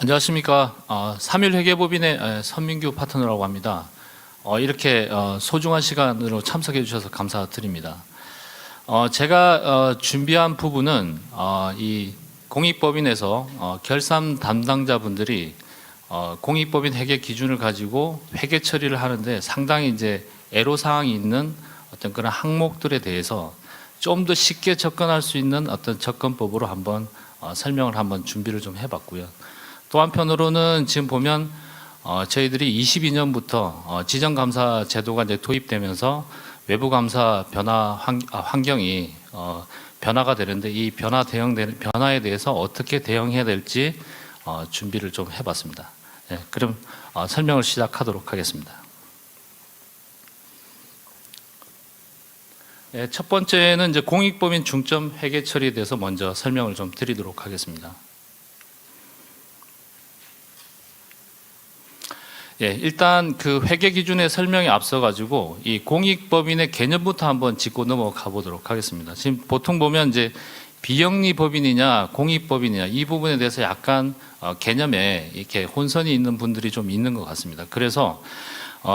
안녕하십니까. 3일 회계법인의 선민규 파트너라고 합니다. 이렇게 소중한 시간으로 참석해 주셔서 감사드립니다. 제가 준비한 부분은 이 공익법인에서 결산 담당자분들이 공익법인 회계 기준을 가지고 회계 처리를 하는데 상당히 이제 애로사항이 있는 어떤 그런 항목들에 대해서 좀 더 쉽게 접근할 수 있는 어떤 접근법으로 한번 설명을 한번 준비를 좀 해봤고요. 또 한편으로는 지금 보면 저희들이 22년부터 지정감사 제도가 이제 도입되면서 외부 감사 변화 환경이 변화가 되는데 이 변화에 대해서 어떻게 대응해야 될지 준비를 좀 해봤습니다. 네, 그럼 설명을 시작하도록 하겠습니다. 네, 첫 번째는 이제 공익법인 중점 회계 처리에 대해서 먼저 설명을 좀 드리도록 하겠습니다. 예, 일단 그 회계 기준의 설명에 앞서 가지고 이 공익법인의 개념부터 한번 짚고 넘어가 보도록 하겠습니다. 지금 보통 보면 이제 비영리 법인이냐 공익법인이냐 이 부분에 대해서 약간 개념에 이렇게 혼선이 있는 분들이 좀 있는 것 같습니다. 그래서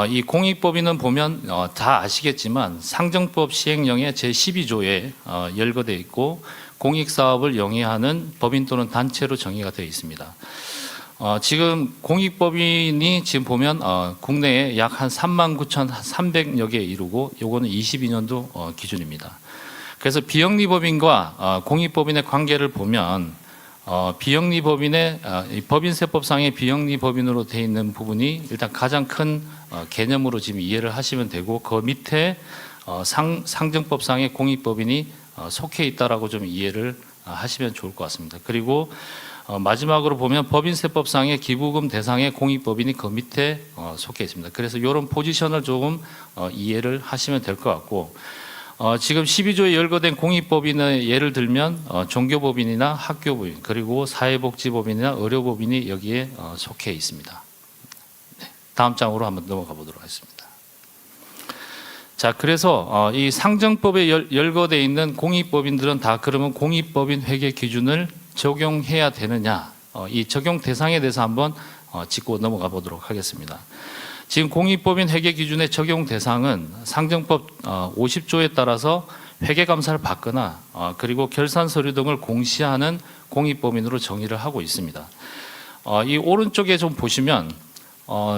이 공익법인은 보면 다 아시겠지만 상정법 시행령의 제12조에 열거되어 있고 공익사업을 영위하는 법인 또는 단체로 정의가 되어 있습니다. 지금 공익법인이 지금 보면 국내에 약 한 39,300여 개 이루고 요거는 22년도 기준입니다. 그래서 비영리법인과 공익법인의 관계를 보면 비영리법인의 법인세법상의 비영리법인으로 되어 있는 부분이 일단 가장 큰 개념으로 지금 이해를 하시면 되고 그 밑에 상정법상의 공익법인이 속해 있다라고 좀 이해를 하시면 좋을 것 같습니다. 그리고 마지막으로 보면 법인세법상의 기부금 대상의 공익법인이 그 밑에 속해 있습니다. 그래서 이런 포지션을 조금 이해를 하시면 될 것 같고 지금 12조에 열거된 공익법인의 예를 들면 종교법인이나 학교법인 그리고 사회복지법인이나 의료법인이 여기에 속해 있습니다. 네, 다음 장으로 한번 넘어가 보도록 하겠습니다. 자, 그래서 이 상정법에 열거되어 있는 공익법인들은 다 그러면 공익법인 회계 기준을 적용해야 되느냐, 이 적용 대상에 대해서 한번 짚고 넘어가 보도록 하겠습니다. 지금 공익법인 회계 기준의 적용 대상은 상정법 50조에 따라서 회계감사를 받거나 그리고 결산 서류 등을 공시하는 공익법인으로 정의를 하고 있습니다. 이 오른쪽에 좀 보시면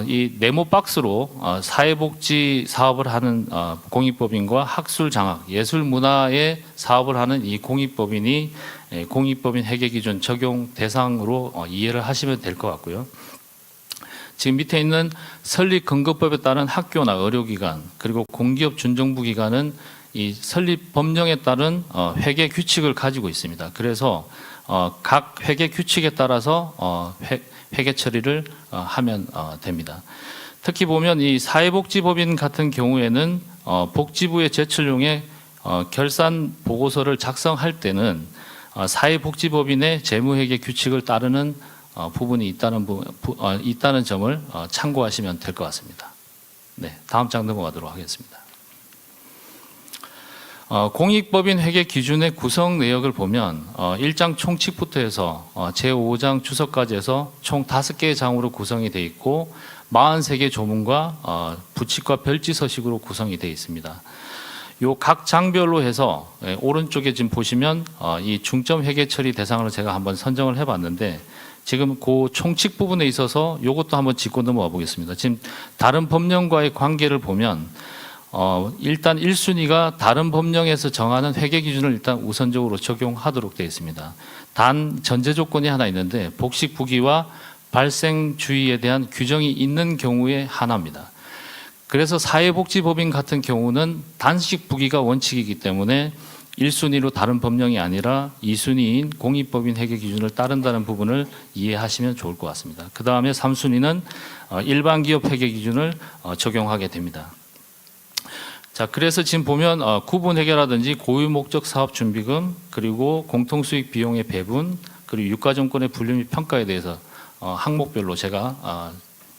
이 네모 박스로 사회복지 사업을 하는 공익법인과 학술장학, 예술문화의 사업을 하는 이 공익법인이 공익법인 회계기준 적용 대상으로 이해를 하시면 될 것 같고요. 지금 밑에 있는 설립근거법에 따른 학교나 의료기관 그리고 공기업 준정부기관은 이 설립 법령에 따른 회계 규칙을 가지고 있습니다. 그래서 각 회계 규칙에 따라서 회계 처리를 하면 됩니다. 특히 보면 이 사회복지법인 같은 경우에는 복지부의 제출용에 결산 보고서를 작성할 때는 사회복지법인의 재무회계 규칙을 따르는 부분이 있다는 점을 참고하시면 될 것 같습니다. 네, 다음 장 넘어가도록 하겠습니다. 공익법인 회계 기준의 구성 내역을 보면 1장 총칙부터 해서 제5장 주석까지 해서 총 5개의 장으로 구성이 되어 있고 43개 조문과 부칙과 별지 서식으로 구성이 되어 있습니다. 요 각 장별로 해서 오른쪽에 지금 보시면 이 중점 회계 처리 대상으로 제가 한번 선정을 해봤는데 지금 그 총칙 부분에 있어서 요것도 한번 짚고 넘어가 보겠습니다. 지금 다른 법령과의 관계를 보면 일단 1순위가 다른 법령에서 정하는 회계 기준을 일단 우선적으로 적용하도록 되어 있습니다. 단 전제 조건이 하나 있는데 복식 부기와 발생 주의에 대한 규정이 있는 경우에 하나입니다. 그래서 사회복지법인 같은 경우는 단식 부기가 원칙이기 때문에 1순위로 다른 법령이 아니라 2순위인 공익법인 회계 기준을 따른다는 부분을 이해하시면 좋을 것 같습니다. 그 다음에 3순위는 일반 기업 회계 기준을 적용하게 됩니다. 자, 그래서 지금 보면 구분 회계라든지 고유 목적 사업 준비금 그리고 공통수익 비용의 배분 그리고 유가증권의 분류 및 평가에 대해서 항목별로 제가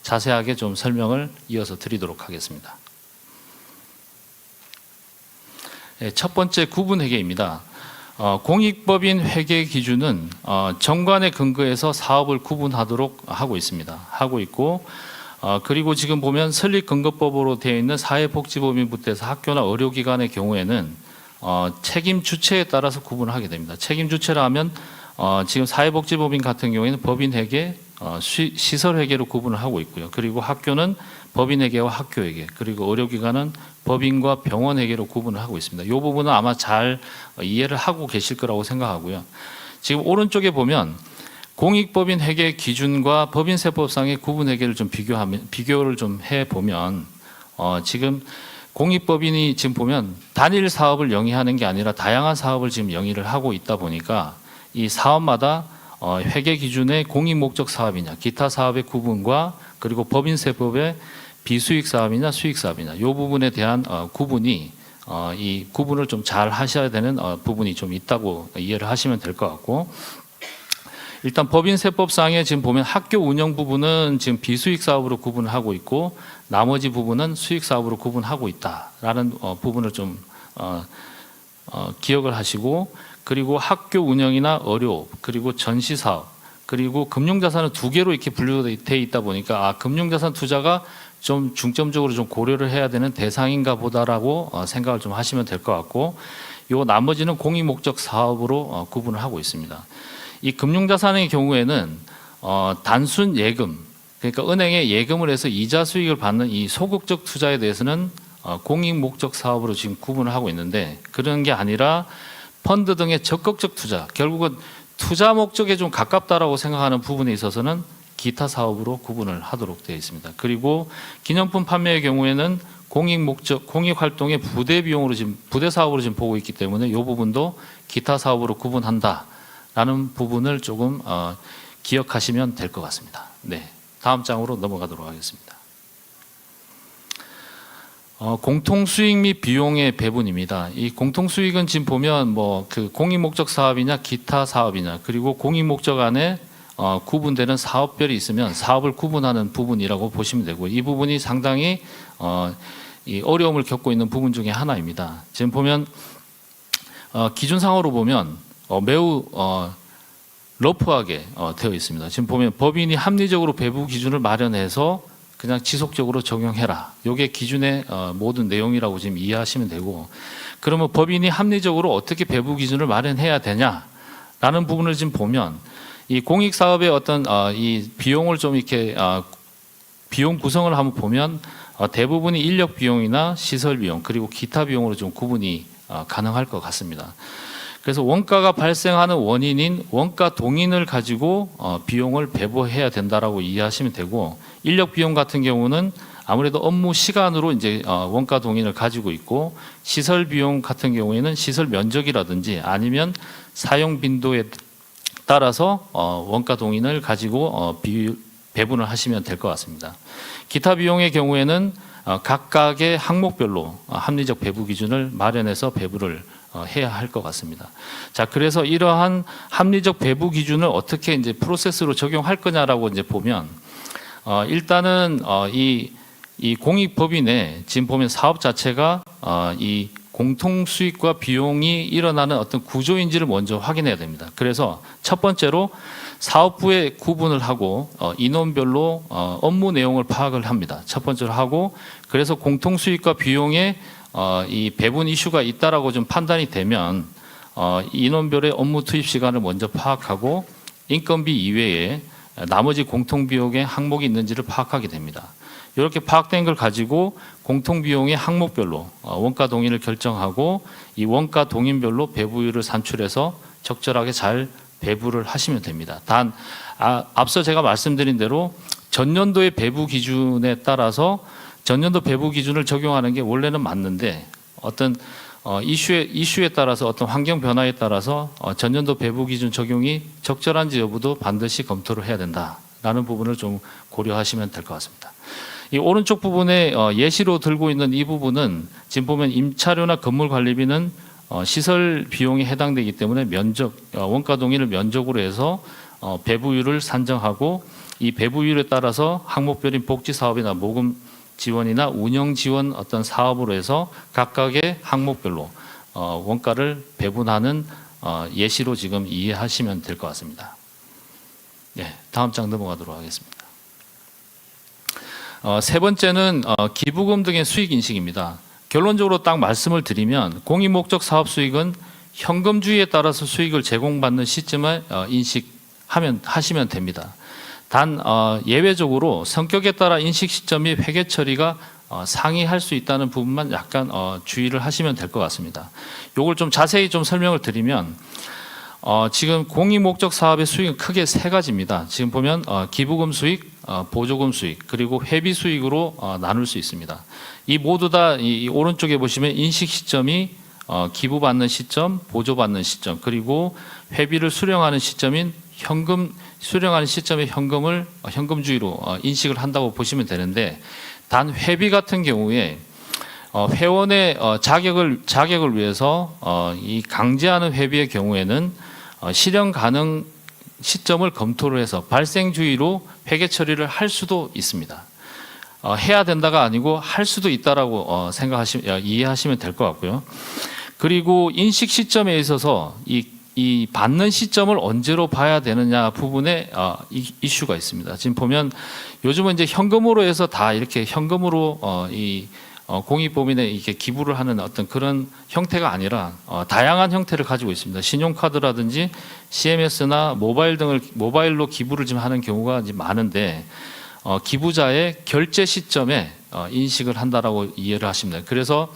자세하게 좀 설명을 이어서 드리도록 하겠습니다. 첫 번째 구분 회계입니다. 공익법인 회계 기준은 정관에 근거해서 사업을 구분하도록 하고 있습니다. 하고 있고 그리고 지금 보면 설립근거법으로 되어 있는 사회복지법인부터 해서 학교나 의료기관의 경우에는 책임 주체에 따라서 구분을 하게 됩니다. 책임 주체라 하면 지금 사회복지법인 같은 경우에는 법인회계, 시설회계로 구분을 하고 있고요. 그리고 학교는 법인회계와 학교회계, 그리고 의료기관은 법인과 병원회계로 구분을 하고 있습니다. 이 부분은 아마 잘 이해를 하고 계실 거라고 생각하고요. 지금 오른쪽에 보면 공익법인 회계 기준과 법인세법상의 구분 회계를 좀 비교를 좀 해보면 지금 공익법인이 지금 보면 단일 사업을 영위하는 게 아니라 다양한 사업을 지금 영위를 하고 있다 보니까 이 사업마다 회계 기준의 공익 목적 사업이냐, 기타 사업의 구분과 그리고 법인세법의 비수익 사업이냐, 수익 사업이냐, 이 부분에 대한 구분이 이 구분을 좀 잘 하셔야 되는 부분이 좀 있다고 이해를 하시면 될 것 같고, 일단 법인세법상에 지금 보면 학교 운영 부분은 지금 비수익 사업으로 구분을 하고 있고 나머지 부분은 수익 사업으로 구분하고 있다라는 부분을 좀 기억을 하시고, 그리고 학교 운영이나 의료, 그리고 전시 사업, 그리고 금융자산은 두 개로 이렇게 분류되어 있다 보니까 금융자산 투자가 좀 중점적으로 좀 고려를 해야 되는 대상인가 보다라고 생각을 좀 하시면 될 것 같고, 요 나머지는 공익 목적 사업으로 구분을 하고 있습니다. 이 금융자산의 경우에는 단순 예금, 그러니까 은행에 예금을 해서 이자 수익을 받는 이 소극적 투자에 대해서는 공익 목적 사업으로 지금 구분을 하고 있는데, 그런 게 아니라 펀드 등의 적극적 투자, 결국은 투자 목적에 좀 가깝다라고 생각하는 부분에 있어서는 기타 사업으로 구분을 하도록 되어 있습니다. 그리고 기념품 판매의 경우에는 공익 목적, 공익 활동의 부대 비용으로 지금 부대 사업으로 지금 보고 있기 때문에 이 부분도 기타 사업으로 구분한다라는 부분을 조금 기억하시면 될 것 같습니다. 네, 다음 장으로 넘어가도록 하겠습니다. 공통수익 및 비용의 배분입니다. 이 공통수익은 지금 보면 뭐 그 공익 목적 사업이냐, 기타 사업이냐, 그리고 공익 목적 안에 구분되는 사업별이 있으면 사업을 구분하는 부분이라고 보시면 되고, 이 부분이 상당히 이 어려움을 겪고 있는 부분 중에 하나입니다. 지금 보면 기준상으로 보면 매우 러프하게 되어 있습니다. 지금 보면 법인이 합리적으로 배분 기준을 마련해서 그냥 지속적으로 적용해라. 이게 기준의 모든 내용이라고 지금 이해하시면 되고, 그러면 법인이 합리적으로 어떻게 배분 기준을 마련해야 되냐라는 부분을 지금 보면 이 공익 사업의 어떤 이 비용을 좀 이렇게 비용 구성을 한번 보면 대부분이 인력 비용이나 시설 비용 그리고 기타 비용으로 좀 구분이 가능할 것 같습니다. 그래서 원가가 발생하는 원인인 원가 동인을 가지고 비용을 배분해야 된다라고 이해하시면 되고, 인력 비용 같은 경우는 아무래도 업무 시간으로 이제 원가 동인을 가지고 있고, 시설 비용 같은 경우에는 시설 면적이라든지 아니면 사용 빈도에 따라서 원가 동인을 가지고 배분을 하시면 될 것 같습니다. 기타 비용의 경우에는 각각의 항목별로 합리적 배분 기준을 마련해서 배분을 해야 할 것 같습니다. 자, 그래서 이러한 합리적 배분 기준을 어떻게 이제 프로세스로 적용할 거냐라고 이제 보면 일단은 이 공익법인에 지금 보면 사업 자체가 이 공통 수익과 비용이 일어나는 어떤 구조인지를 먼저 확인해야 됩니다. 그래서 첫 번째로 사업부에 구분을 하고 인원별로 업무 내용을 파악을 합니다. 첫 번째로 하고, 그래서 공통 수익과 비용에 이 배분 이슈가 있다라고 좀 판단이 되면 인원별의 업무 투입 시간을 먼저 파악하고 인건비 이외에 나머지 공통 비용의 항목이 있는지를 파악하게 됩니다. 이렇게 파악된 걸 가지고 공통 비용의 항목별로 원가 동인을 결정하고 이 원가 동인별로 배분율을 산출해서 적절하게 잘 배분을 하시면 됩니다. 단 앞서 제가 말씀드린 대로 전년도의 배분 기준에 따라서 전년도 배분 기준을 적용하는 게 원래는 맞는데 어떤 이슈에 따라서 어떤 환경 변화에 따라서 전년도 배분 기준 적용이 적절한지 여부도 반드시 검토를 해야 된다라는 부분을 좀 고려하시면 될 것 같습니다. 이 오른쪽 부분에 예시로 들고 있는 이 부분은 지금 보면 임차료나 건물 관리비는 시설 비용에 해당되기 때문에 면적 원가 동인을 면적으로 해서 배분율을 산정하고, 이 배분율에 따라서 항목별인 복지 사업이나 모금 지원이나 운영 지원 어떤 사업으로 해서 각각의 항목별로 원가를 배분하는 예시로 지금 이해하시면 될 것 같습니다. 네, 다음 장 넘어가도록 하겠습니다. 세 번째는 기부금 등의 수익 인식입니다. 결론적으로 딱 말씀을 드리면 공익목적 사업 수익은 현금주의에 따라서 수익을 제공받는 시점에 하시면 됩니다. 단 예외적으로 성격에 따라 인식 시점 및 회계 처리가 상이할 수 있다는 부분만 약간 주의를 하시면 될 것 같습니다. 이걸 좀 자세히 좀 설명을 드리면 지금 공익목적 사업의 수익은 크게 세 가지입니다. 지금 보면 기부금 수익, 보조금 수익, 그리고 회비 수익으로 나눌 수 있습니다. 이 모두 다 이 오른쪽에 보시면 인식 시점이 기부받는 시점, 보조받는 시점, 그리고 회비를 수령하는 시점인 수령하는 시점에 현금주의로 인식을 한다고 보시면 되는데, 단 회비 같은 경우에 회원의 자격을 위해서 이 강제하는 회비의 경우에는 실현 가능 시점을 검토를 해서 발생주의로 회계 처리를 할 수도 있습니다. 해야 된다가 아니고 할 수도 있다라고 이해하시면 될 것 같고요. 그리고 인식 시점에 있어서 이 받는 시점을 언제로 봐야 되느냐 부분에 이슈가 있습니다. 지금 보면 요즘은 이제 현금으로 해서 다 이렇게 현금으로 공익법인에 이렇게 기부를 하는 어떤 그런 형태가 아니라 다양한 형태를 가지고 있습니다. 신용카드라든지 CMS나 모바일로 기부를 좀 하는 경우가 이제 많은데 기부자의 결제 시점에 인식을 한다라고 이해를 하시면 돼요. 그래서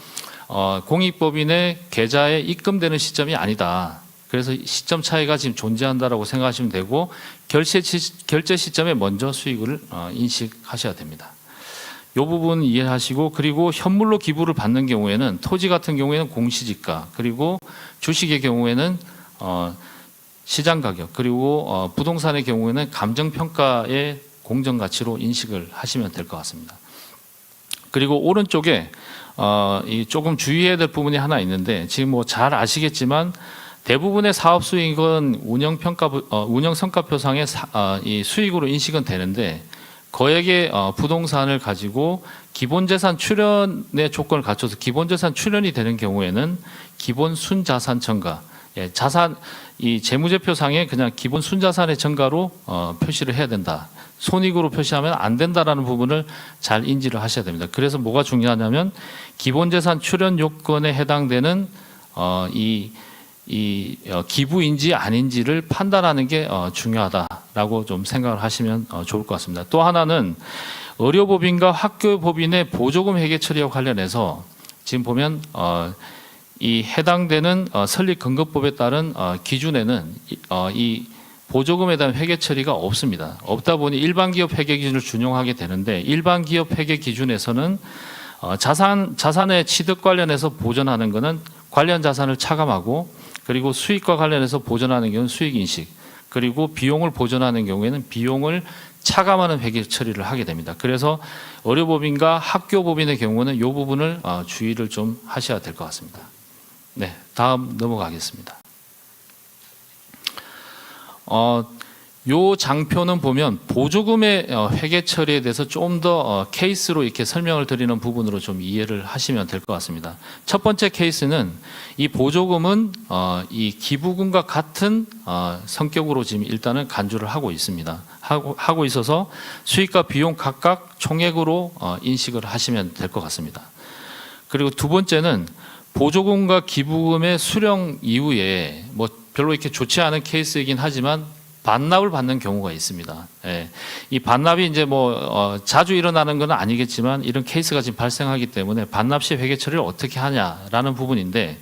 공익법인의 계좌에 입금되는 시점이 아니다. 그래서 시점 차이가 지금 존재한다라고 생각하시면 되고, 결제 시점에 먼저 수익을 인식하셔야 됩니다. 이 부분 이해하시고, 그리고 현물로 기부를 받는 경우에는 토지 같은 경우에는 공시지가, 그리고 주식의 경우에는 시장 가격, 그리고 부동산의 경우에는 감정평가의 공정가치로 인식을 하시면 될 것 같습니다. 그리고 오른쪽에 조금 주의해야 될 부분이 하나 있는데, 지금 뭐 잘 아시겠지만 대부분의 사업 수익은 운영성과표상의 이 수익으로 인식은 되는데, 거액의 부동산을 가지고 기본재산 출연의 조건을 갖춰서 기본재산 출연이 되는 경우에는 기본 순자산 첨가, 이 재무제표상에 그냥 기본 순자산의 첨가로 표시를 해야 된다. 손익으로 표시하면 안 된다라는 부분을 잘 인지를 하셔야 됩니다. 그래서 뭐가 중요하냐면 기본재산 출연 요건에 해당되는 기부인지 아닌지를 판단하는 게 중요하다라고 좀 생각을 하시면 좋을 것 같습니다. 또 하나는 의료법인과 학교법인의 보조금 회계 처리와 관련해서 지금 보면 이 해당되는 설립근거법에 따른 기준에는 이 보조금에 대한 회계 처리가 없습니다. 없다 보니 일반기업 회계 기준을 준용하게 되는데, 일반기업 회계 기준에서는 자산의 취득 관련해서 보전하는 것은 관련 자산을 차감하고, 그리고 수익과 관련해서 보전하는 경우는 수익인식, 그리고 비용을 보전하는 경우에는 비용을 차감하는 회계 처리를 하게 됩니다. 그래서 의료법인과 학교법인의 경우는 이 부분을 주의를 좀 하셔야 될 것 같습니다. 네, 다음 넘어가겠습니다. 요 장표는 보면 보조금의 회계 처리에 대해서 좀 더 케이스로 이렇게 설명을 드리는 부분으로 좀 이해를 하시면 될 것 같습니다. 첫 번째 케이스는 이 보조금은 이 기부금과 같은 성격으로 지금 일단은 간주를 하고 있습니다. 하고 있어서 수익과 비용 각각 총액으로 인식을 하시면 될 것 같습니다. 그리고 두 번째는 보조금과 기부금의 수령 이후에 뭐 별로 이렇게 좋지 않은 케이스이긴 하지만 반납을 받는 경우가 있습니다. 예. 이 반납이 이제 자주 일어나는 건 아니겠지만 이런 케이스가 지금 발생하기 때문에 반납 시 회계 처리를 어떻게 하냐라는 부분인데,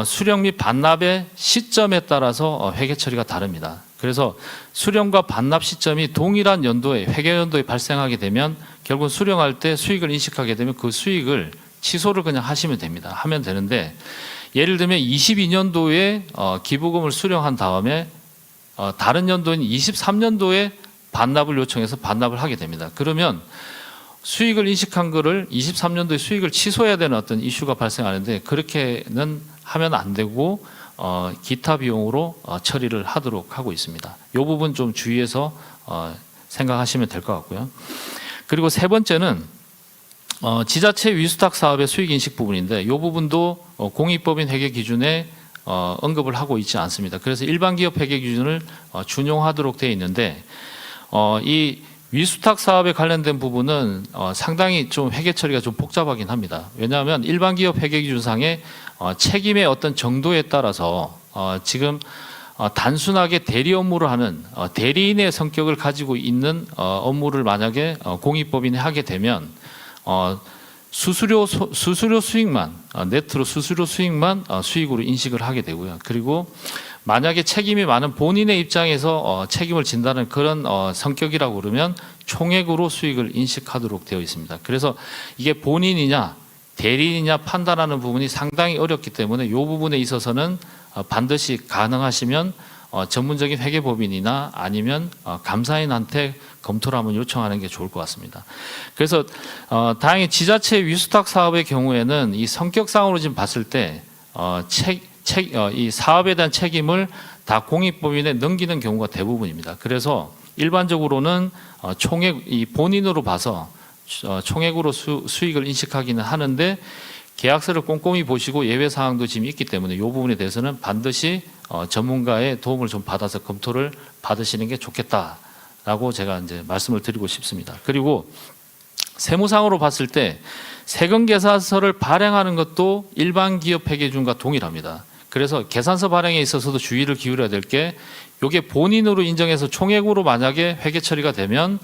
수령 및 반납의 시점에 따라서 회계 처리가 다릅니다. 그래서 수령과 반납 시점이 동일한 연도에 회계 연도에 발생하게 되면 결국 수령할 때 수익을 인식하게 되면 그 수익을 취소를 그냥 하시면 됩니다. 하면 되는데, 예를 들면 22년도에 기부금을 수령한 다음에 다른 연도인 23년도에 반납을 요청해서 반납을 하게 됩니다. 그러면 수익을 인식한 거를 23년도에 수익을 취소해야 되는 어떤 이슈가 발생하는데, 그렇게는 하면 안 되고 기타 비용으로 처리를 하도록 하고 있습니다. 이 부분 좀 주의해서 생각하시면 될 것 같고요. 그리고 세 번째는 지자체 위수탁 사업의 수익 인식 부분인데, 이 부분도 공익법인 회계 기준에 언급을 하고 있지 않습니다. 그래서 일반 기업 회계 기준을 준용하도록 되어 있는데 이 위수탁 사업에 관련된 부분은 상당히 좀 회계 처리가 좀 복잡하긴 합니다. 왜냐하면 일반 기업 회계 기준상의 책임의 어떤 정도에 따라서 지금 단순하게 대리 업무를 하는 대리인의 성격을 가지고 있는 업무를 만약에 공익법인이 하게 되면 수수료 수익만 네트로 수수료 수익만 수익으로 인식을 하게 되고요. 그리고 만약에 책임이 많은 본인의 입장에서 책임을 진다는 그런 성격이라고 그러면 총액으로 수익을 인식하도록 되어 있습니다. 그래서 이게 본인이냐 대리인이냐 판단하는 부분이 상당히 어렵기 때문에 이 부분에 있어서는 반드시 가능하시면 전문적인 회계법인이나 아니면 감사인한테 검토를 한번 요청하는 게 좋을 것 같습니다. 그래서 다행히 지자체 위수탁 사업의 경우에는 이 성격상으로 지금 봤을 때 이 사업에 대한 책임을 다 공익법인에 넘기는 경우가 대부분입니다. 그래서 일반적으로는 총액 이 본인으로 봐서 총액으로 수익을 인식하기는 하는데 계약서를 꼼꼼히 보시고 예외 사항도 지금 있기 때문에 이 부분에 대해서는 반드시 전문가의 도움을 좀 받아서 검토를 받으시는 게 좋겠다라고 제가 이제 말씀을 드리고 싶습니다. 그리고 세무상으로 봤을 때 세금 계산서를 발행하는 것도 일반 기업 회계기준과 동일합니다. 그래서 계산서 발행에 있어서도 주의를 기울여야 될 게 이게 본인으로 인정해서 총액으로 만약에 회계 처리가 되면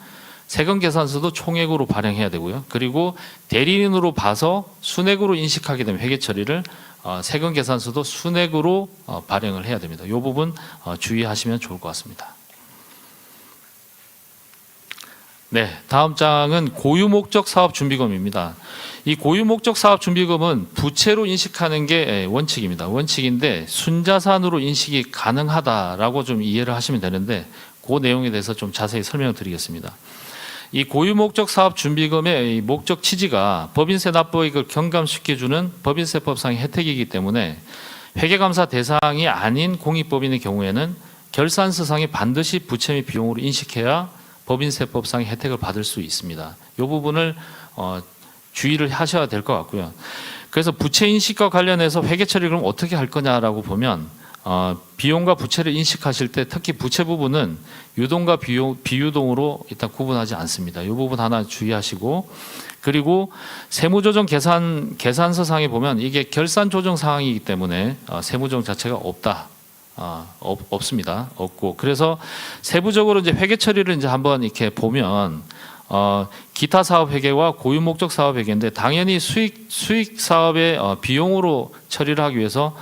세금 계산서도 총액으로 발행해야 되고요. 그리고 대리인으로 봐서 순액으로 인식하게 되면 회계 처리를 세금 계산서도 순액으로 발행을 해야 됩니다. 이 부분 주의하시면 좋을 것 같습니다. 네, 다음 장은 고유 목적 사업 준비금입니다. 이 고유 목적 사업 준비금은 부채로 인식하는 게 원칙입니다. 원칙인데 순자산으로 인식이 가능하다라고 좀 이해를 하시면 되는데 그 내용에 대해서 좀 자세히 설명을 드리겠습니다. 이 고유 목적 사업 준비금의 목적 취지가 법인세 납부액을 경감시켜주는 법인세법상의 혜택이기 때문에 회계감사 대상이 아닌 공익법인의 경우에는 결산서상에 반드시 부채 및 비용으로 인식해야 법인세법상의 혜택을 받을 수 있습니다. 이 부분을 주의를 하셔야 될 것 같고요. 그래서 부채 인식과 관련해서 회계 처리를 그럼 어떻게 할 거냐라고 보면 비용과 부채를 인식하실 때 특히 부채 부분은 유동과 비유동으로 일단 구분하지 않습니다. 이 부분 하나 주의하시고 그리고 세무조정 계산서상에 보면 이게 결산조정 사항이기 때문에 세무조정 자체가 없습니다. 없고 그래서 세부적으로 이제 회계 처리를 이제 한번 이렇게 보면 기타 사업 회계와 고유 목적 사업 회계인데 당연히 수익 사업의 비용으로 처리를 하기 위해서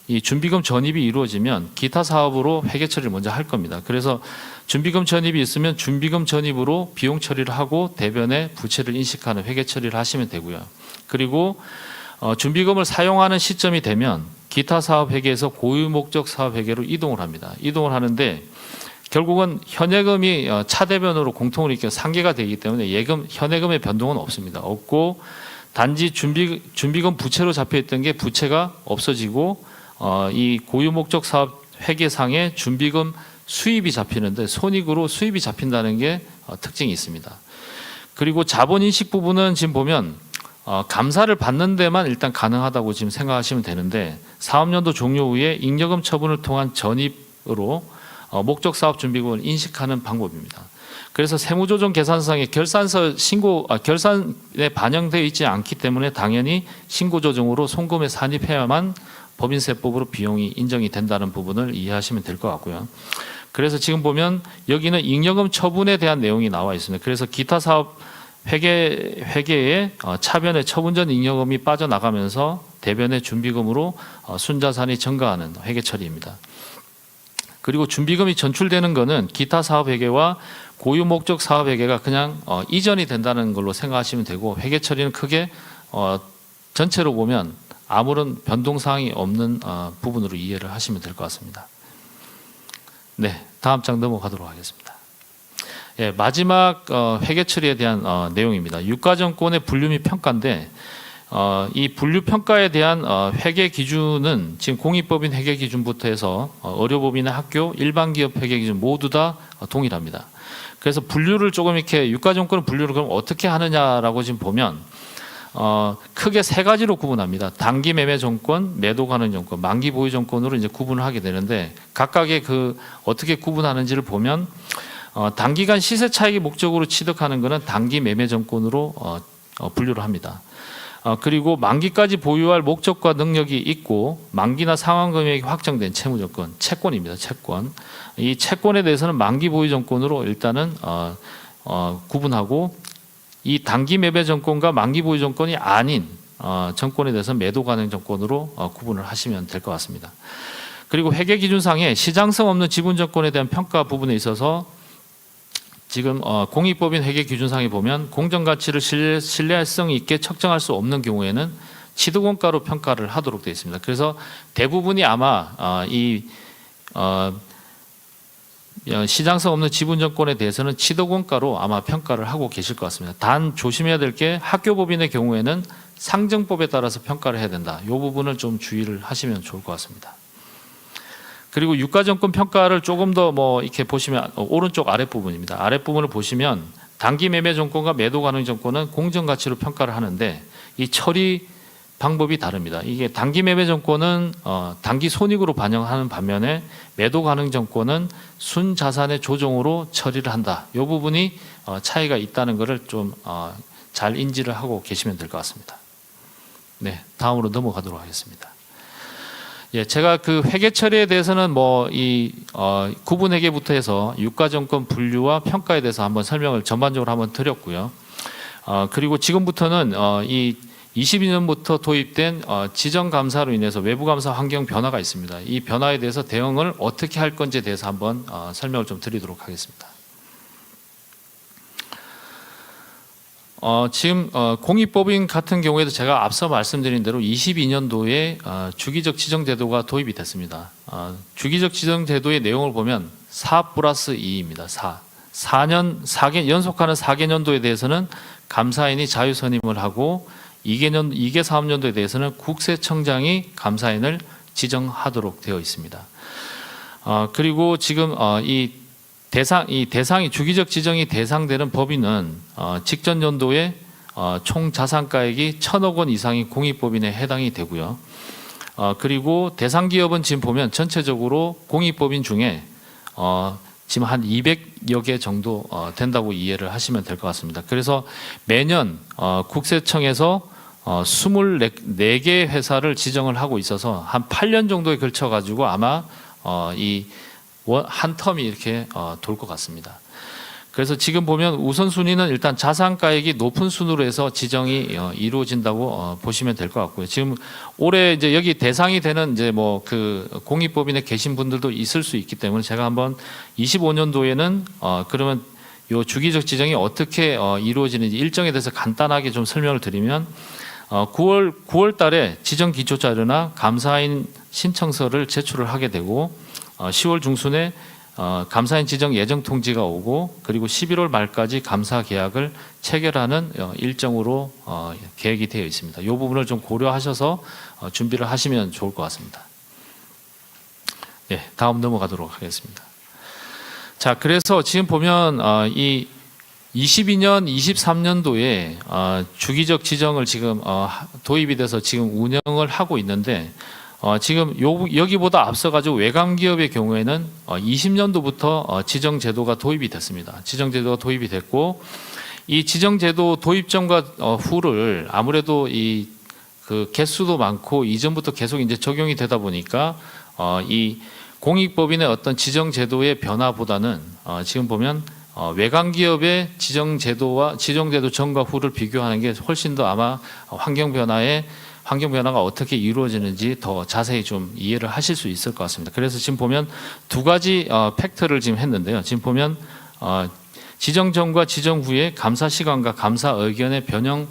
이 준비금 전입이 이루어지면 기타 사업으로 회계 처리를 먼저 할 겁니다. 그래서 준비금 전입이 있으면 준비금 전입으로 비용 처리를 하고 대변에 부채를 인식하는 회계 처리를 하시면 되고요. 그리고 준비금을 사용하는 시점이 되면 기타 사업 회계에서 고유 목적 사업 회계로 이동을 합니다. 이동을 하는데 결국은 현예금이 차대변으로 공통으로 이렇게 상계가 되기 때문에 현예금의 변동은 없습니다. 없고 단지 준비금 부채로 잡혀있던 게 부채가 없어지고 이 고유 목적 사업 회계상에 준비금 수입이 잡히는데 손익으로 수입이 잡힌다는 게 특징이 있습니다. 그리고 자본 인식 부분은 지금 보면 감사를 받는 데만 일단 가능하다고 지금 생각하시면 되는데 사업연도 종료 후에 잉여금 처분을 통한 전입으로 목적 사업 준비금을 인식하는 방법입니다. 그래서 세무조정 계산상의 결산서 결산에 반영되어 있지 않기 때문에 당연히 신고조정으로 송금에 산입해야만 법인세법으로 비용이 인정이 된다는 부분을 이해하시면 될 것 같고요. 그래서 지금 보면 여기는 잉여금 처분에 대한 내용이 나와 있습니다. 그래서 기타 사업 회계에 차변에 처분 전 잉여금이 빠져나가면서 대변의 준비금으로 순자산이 증가하는 회계 처리입니다. 그리고 준비금이 전출되는 것은 기타 사업 회계와 고유 목적 사업 회계가 그냥 이전이 된다는 걸로 생각하시면 되고 회계 처리는 크게 전체로 보면 아무런 변동사항이 없는 부분으로 이해를 하시면 될 것 같습니다. 네, 다음 장 넘어가도록 하겠습니다. 예, 마지막 회계 처리에 대한 내용입니다. 유가증권의 분류 및 평가인데 이 분류 평가에 대한 회계 기준은 지금 공익법인 회계 기준부터 해서 의료법인의 학교, 일반기업 회계 기준 모두 다 동일합니다. 그래서 분류를 조금 이렇게 유가증권 분류를 그럼 어떻게 하느냐라고 지금 보면 크게 세 가지로 구분합니다. 단기 매매 정권, 매도 가능 정권, 만기 보유 정권으로 이제 구분을 하게 되는데 각각의 어떻게 구분하는지를 보면 단기간 시세 차익의 목적으로 취득하는 것은 단기 매매 정권으로 분류를 합니다. 그리고 만기까지 보유할 목적과 능력이 있고 만기나 상환 금액이 확정된 채무 조건, 채권입니다. 채권. 이 채권에 대해서는 만기 보유 정권으로 일단은 구분하고 이 단기 매매 정권과 만기 보유 정권이 아닌 정권에 대해서 매도 가능 정권으로 구분을 하시면 될 것 같습니다. 그리고 회계 기준상에 시장성 없는 지분 정권에 대한 평가 부분에 있어서 지금 공익법인 회계 기준상에 보면 공정 가치를 신뢰성 있게 측정할 수 없는 경우에는 취득원가로 평가를 하도록 되어 있습니다. 그래서 대부분이 아마 시장성 없는 지분 정권에 대해서는 취득원가로 아마 평가를 하고 계실 것 같습니다. 단 조심해야 될 게 학교법인의 경우에는 상정법에 따라서 평가를 해야 된다. 이 부분을 좀 주의를 하시면 좋을 것 같습니다. 그리고 유가정권 평가를 조금 더 이렇게 보시면 오른쪽 아랫부분입니다. 아랫부분을 보시면 단기 매매 정권과 매도 가능 정권은 공정가치로 평가를 하는데 이 처리 방법이 다릅니다. 이게 단기 매매 정권은 단기 손익으로 반영하는 반면에 매도 가능 정권은 순자산의 조정으로 처리를 한다. 이 부분이 차이가 있다는 것을 좀 잘 인지를 하고 계시면 될 것 같습니다. 네, 다음으로 넘어가도록 하겠습니다. 예, 제가 그 회계 처리에 대해서는 구분 회계부터 해서 유가정권 분류와 평가에 대해서 한번 설명을 전반적으로 한번 드렸고요. 그리고 지금부터는 이 22년부터 도입된 지정감사로 인해서 외부감사 환경 변화가 있습니다. 이 변화에 대해서 대응을 어떻게 할 건지에 대해서 한번 설명을 좀 드리도록 하겠습니다. 지금 공익법인 같은 경우에도 제가 앞서 말씀드린 대로 22년도에 주기적 지정제도가 도입이 됐습니다. 주기적 지정제도의 내용을 보면 4+2입니다. 4년 연속하는 4개년도에 대해서는 감사인이 자유선임을 하고 2개 사업년도에 대해서는 국세청장이 감사인을 지정하도록 되어 있습니다. 그리고 지금 이 대상이 주기적 지정이 대상되는 법인은 직전 연도에 총 자산가액이 1,000억 원 이상이 공익법인에 해당이 되고요. 그리고 대상 기업은 지금 보면 전체적으로 공익법인 중에 지금 한 200여 개 정도 된다고 이해를 하시면 될 것 같습니다. 그래서 매년 국세청에서 24개 회사를 지정을 하고 있어서 한 8년 정도에 걸쳐 가지고 아마 한 텀이 이렇게 돌 것 같습니다. 그래서 지금 보면 우선순위는 일단 자산가액이 높은 순으로 해서 지정이 이루어진다고 보시면 될 것 같고요. 지금 올해 이제 여기 대상이 되는 이제 그 공익법인에 계신 분들도 있을 수 있기 때문에 제가 한번 25년도에는 그러면 요 주기적 지정이 어떻게 이루어지는지 일정에 대해서 간단하게 좀 설명을 드리면 9월 달에 지정 기초 자료나 감사인 신청서를 제출을 하게 되고 10월 중순에 감사인 지정 예정 통지가 오고 그리고 11월 말까지 감사 계약을 체결하는 일정으로 계획이 되어 있습니다. 이 부분을 좀 고려하셔서 준비를 하시면 좋을 것 같습니다. 네, 다음 넘어가도록 하겠습니다. 자, 그래서 지금 보면 이 22년, 23년도에 주기적 지정을 지금 도입이 돼서 지금 운영을 하고 있는데 지금 여기보다 앞서 가지고 외감 기업의 경우에는 20년도부터 지정 제도가 도입이 됐습니다. 지정 제도가 도입이 됐고 이 지정 제도 도입 전과 후를 아무래도 그 개수도 많고 이전부터 계속 이제 적용이 되다 보니까 이 공익법인의 어떤 지정 제도의 변화보다는 지금 보면 외감 기업의 지정 제도와 지정 제도 전과 후를 비교하는 게 훨씬 더 아마 환경 변화가 어떻게 이루어지는지 더 자세히 좀 이해를 하실 수 있을 것 같습니다. 그래서 지금 보면 두 가지 팩트를 지금 했는데요. 지금 보면 지정 전과 지정 후의 감사 시간과 감사 의견의 변형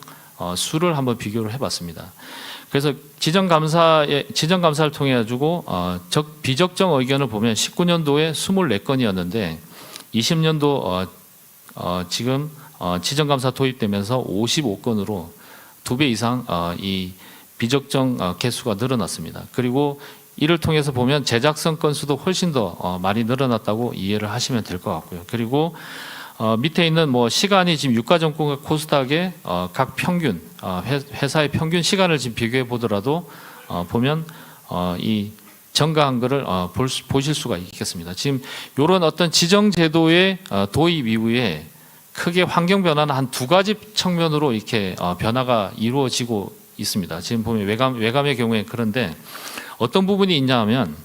수를 한번 비교를 해봤습니다. 그래서 지정 감사를 통해 가지고 비적정 의견을 보면 19년도에 24건이었는데 20년도 지금 지정 감사 도입되면서 55건으로 2배 이상 이 비적정 개수가 늘어났습니다. 그리고 이를 통해서 보면 제작성 건수도 훨씬 더 많이 늘어났다고 이해를 하시면 될 것 같고요. 그리고 밑에 있는 뭐 시간이 지금 유가증권과 코스닥의 각 평균 회사의 평균 시간을 지금 비교해 보더라도 보면 이 정가한 거를 보실 수가 있겠습니다. 지금 이런 어떤 지정 제도의 도입 이후에 크게 환경 변화는 한 두 가지 측면으로 이렇게 변화가 이루어지고 있습니다. 지금 보면 외감의 경우에 그런데 어떤 부분이 있냐 하면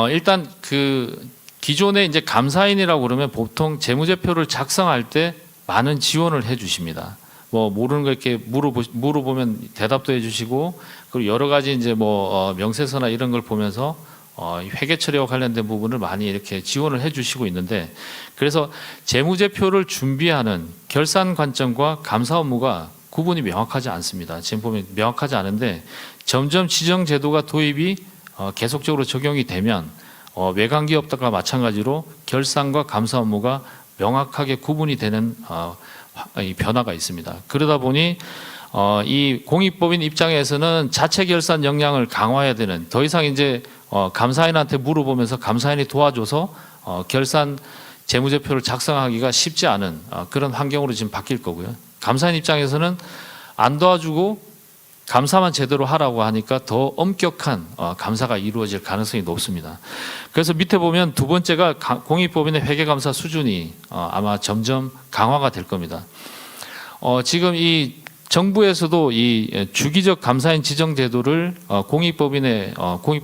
일단 그 기존에 이제 감사인이라고 그러면 보통 재무제표를 작성할 때 많은 지원을 해 주십니다. 뭐 모르는 거 이렇게 물어보면 대답도 해주시고 그리고 여러 가지 이제 뭐 명세서나 이런 걸 보면서 회계 처리와 관련된 부분을 많이 이렇게 지원을 해주시고 있는데 그래서 재무제표를 준비하는 결산 관점과 감사 업무가 구분이 명확하지 않습니다. 지금 보면 명확하지 않은데 점점 지정 제도가 도입이 계속적으로 적용이 되면 외관 기업들과 마찬가지로 결산과 감사 업무가 명확하게 구분이 되는 이 변화가 있습니다. 그러다 보니 이 공익법인 입장에서는 자체 결산 역량을 강화해야 되는 더 이상 이제 감사인한테 물어보면서 감사인이 도와줘서 결산 재무제표를 작성하기가 쉽지 않은 그런 환경으로 지금 바뀔 거고요. 감사인 입장에서는 안 도와주고 감사만 제대로 하라고 하니까 더 엄격한 감사가 이루어질 가능성이 높습니다. 그래서 밑에 보면 두 번째가 공익법인의 회계감사 수준이 아마 점점 강화가 될 겁니다. 지금 이 정부에서도 이 주기적 감사인 지정 제도를 공익법인에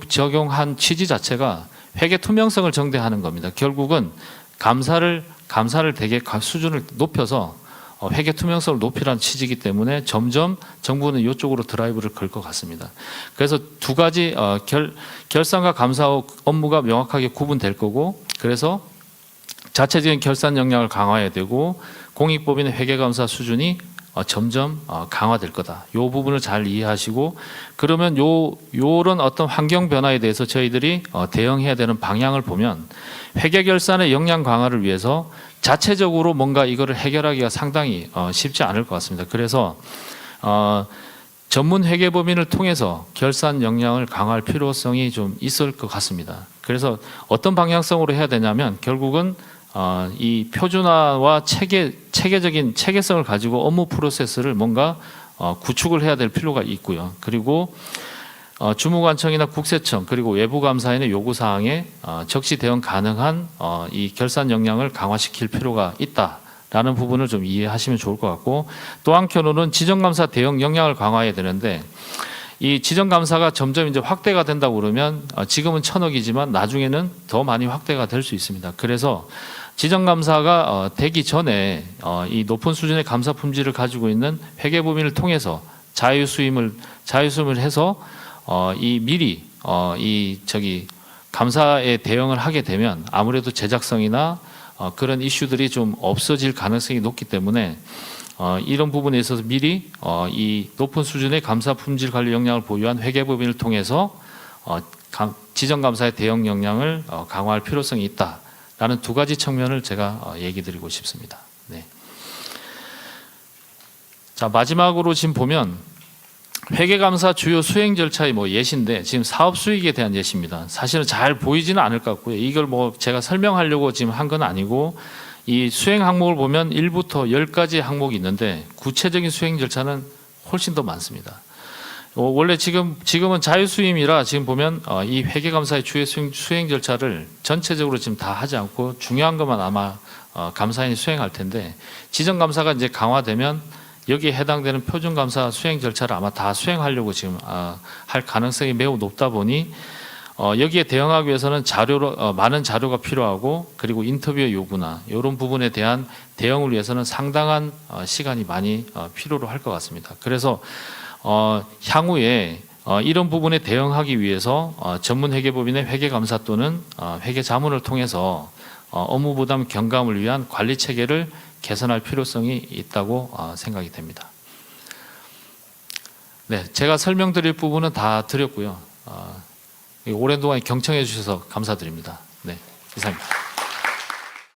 적용한 취지 자체가 회계 투명성을 정대하는 겁니다. 결국은 감사를 되게 수준을 높여서 회계 투명성을 높이라는 취지이기 때문에 점점 정부는 이쪽으로 드라이브를 걸 것 같습니다. 그래서 두 가지 결산과 감사 업무가 명확하게 구분될 거고 그래서 자체적인 결산 역량을 강화해야 되고 공익법인의 회계감사 수준이 점점 강화될 거다. 이 부분을 잘 이해하시고 그러면 요런 어떤 환경 변화에 대해서 저희들이 대응해야 되는 방향을 보면 회계결산의 역량 강화를 위해서 자체적으로 뭔가 이거를 해결하기가 상당히 쉽지 않을 것 같습니다. 그래서 전문 회계법인을 통해서 결산 역량을 강화할 필요성이 좀 있을 것 같습니다. 그래서 어떤 방향성으로 해야 되냐면 결국은 이 표준화와 체계적인 체계성을 가지고 업무 프로세스를 뭔가 구축을 해야 될 필요가 있고요. 그리고 주무관청이나 국세청 그리고 외부감사인의 요구사항에 적시 대응 가능한 이 결산 역량을 강화시킬 필요가 있다라는 부분을 좀 이해하시면 좋을 것 같고 또 한편으로는 지정감사 대응 역량을 강화해야 되는데 이 지정감사가 점점 이제 확대가 된다고 그러면 지금은 1,000억이지만 나중에는 더 많이 확대가 될 수 있습니다. 그래서 지정감사가 되기 전에 이 높은 수준의 감사 품질을 가지고 있는 회계법인을 통해서 자유수임을 해서 미리 감사에 대응을 하게 되면 아무래도 제작성이나 그런 이슈들이 좀 없어질 가능성이 높기 때문에 이런 부분에 있어서 미리 이 높은 수준의 감사 품질 관리 역량을 보유한 회계법인을 통해서 지정감사의 대응 역량을 강화할 필요성이 있다라는 두 가지 측면을 제가 얘기 드리고 싶습니다. 네. 자, 마지막으로 지금 보면 회계감사 주요 수행 절차의 예시인데 지금 사업 수익에 대한 예시입니다. 사실은 잘 보이지는 않을 것 같고요. 이걸 제가 설명하려고 지금 한 건 아니고 이 수행 항목을 보면 1부터 10가지 항목이 있는데 구체적인 수행 절차는 훨씬 더 많습니다. 원래 지금은 자유수임이라 지금 보면 이 회계감사의 주요 수행 절차를 전체적으로 지금 다 하지 않고 중요한 것만 아마 감사인이 수행할 텐데 지정감사가 이제 강화되면 여기에 해당되는 표준감사 수행 절차를 아마 다 수행하려고 지금 할 가능성이 매우 높다 보니 여기에 대응하기 위해서는 많은 자료가 필요하고 그리고 인터뷰의 요구나 이런 부분에 대한 대응을 위해서는 상당한 시간이 많이 필요로 할 것 같습니다. 그래서 향후에 이런 부분에 대응하기 위해서 전문 회계법인의 회계감사 또는 회계자문을 통해서 업무 부담 경감을 위한 관리 체계를 개선할 필요성이 있다고 생각이 됩니다. 네, 제가 설명드릴 부분은 다 드렸고요. 오랜 동안 경청해 주셔서 감사드립니다. 네, 이상입니다.